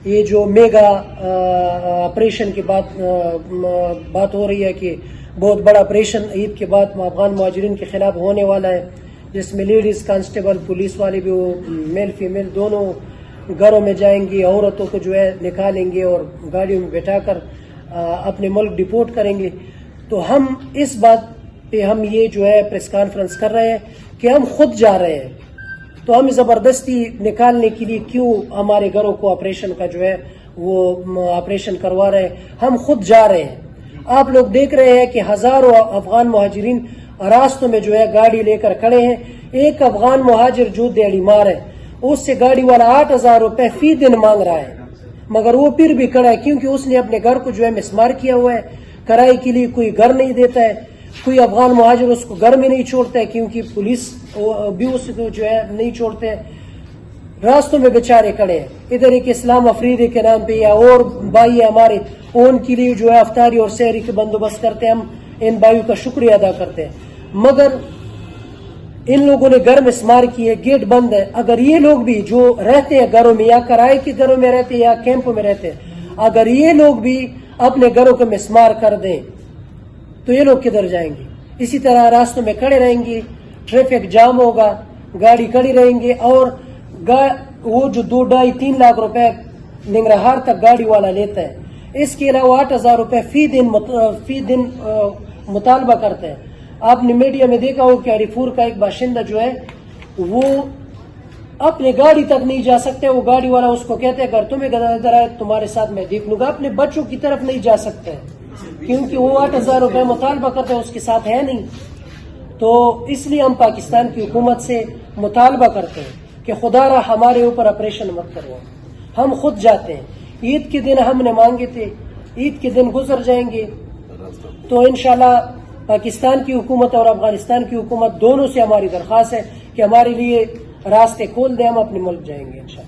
یہ جو mega operation کی بات ہو رہی ہے کہ بہت بڑا آپریشن عید کے بعد افغان مہاجرین کے خلاف ہونے والا ہے، جس میں لیڈیز کانسٹیبل پولیس والے بھی وہ میل فیمیل دونوں گھروں میں جائیں گے، عورتوں کو جو ہے نکالیں گے اور گاڑیوں میں بٹھا کر اپنے ملک ڈپورٹ کریں گے. تو ہم اس بات پہ ہم یہ جو ہے پریس کانفرنس کر رہے ہیں کہ ہم خود جا رہے ہیں، تو ہم زبردستی نکالنے کے لیے کیوں ہمارے گھروں کو آپریشن کا جو ہے وہ آپریشن کروا رہے ہیں؟ ہم خود جا رہے ہیں. آپ لوگ دیکھ رہے ہیں کہ ہزاروں افغان مہاجرین راستوں میں جو ہے گاڑی لے کر کھڑے ہیں. ایک افغان مہاجر جو دیڑی مار ہے، اس سے گاڑی والا 8,000 روپے فی دن مانگ رہا ہے، مگر وہ پھر بھی کھڑا ہے کیونکہ اس نے اپنے گھر کو جو ہے مسمار کیا ہوا ہے. کرائے کے لیے کوئی گھر نہیں دیتا ہے، کوئی افغان مہاجر اس کو گھر میں نہیں چھوڑتا ہے کیونکہ پولیس بھی اس کو جو ہے نہیں چھوڑتے. راستوں میں بیچارے کھڑے ہیں. ادھر ایک اسلام افریدی کے نام پہ یا اور بھائی ہمارے ان کے لیے جو ہے افطاری اور سحری کے بندوبست کرتے ہیں. ہم ان بھائیوں کا شکریہ ادا کرتے ہیں، مگر ان لوگوں نے گھر مسمار کیے، گیٹ بند ہے. اگر یہ لوگ بھی جو رہتے ہیں گھروں میں یا کرائے کے گھروں میں رہتے ہیں یا کیمپوں میں رہتے ہیں، اگر یہ لوگ بھی اپنے گھروں کو مسمار کر دیں تو یہ لوگ کدھر جائیں گے؟ اسی طرح راستوں میں کھڑے رہیں گے، ٹریفک جام ہوگا، گاڑی کھڑی رہیں گے، اور وہ جو 2-2.5-3 لاکھ روپے ننگرہار تک گاڑی والا لیتا ہے، اس کے علاوہ 8,000 روپے فی دن مطالبہ کرتے ہیں. آپ نے میڈیا میں دیکھا ہو کہ عریفور کا ایک باشندہ جو ہے وہ اپنے گاڑی تک نہیں جا سکتے. وہ گاڑی والا اس کو کہتے ہیں اگر تمہیں ادھر آئے تمہارے ساتھ میں دیکھ لوں گا. اپنے بچوں کی طرف نہیں جا سکتے کیونکہ وہ 8,000 روپے مطالبہ کرتے ہیں، اس کے ساتھ ہے نہیں. تو اس لیے ہم پاکستان کی حکومت سے مطالبہ کرتے ہیں کہ خدا را ہمارے اوپر آپریشن مت کرو. ہم خود جاتے ہیں. عید کے دن ہم نے مانگے تھے، عید کے دن گزر جائیں گے تو انشاءاللہ پاکستان کی حکومت اور افغانستان کی حکومت دونوں سے ہماری درخواست ہے کہ ہمارے لیے راستے کھول دیں، ہم اپنے ملک جائیں گے انشاءاللہ.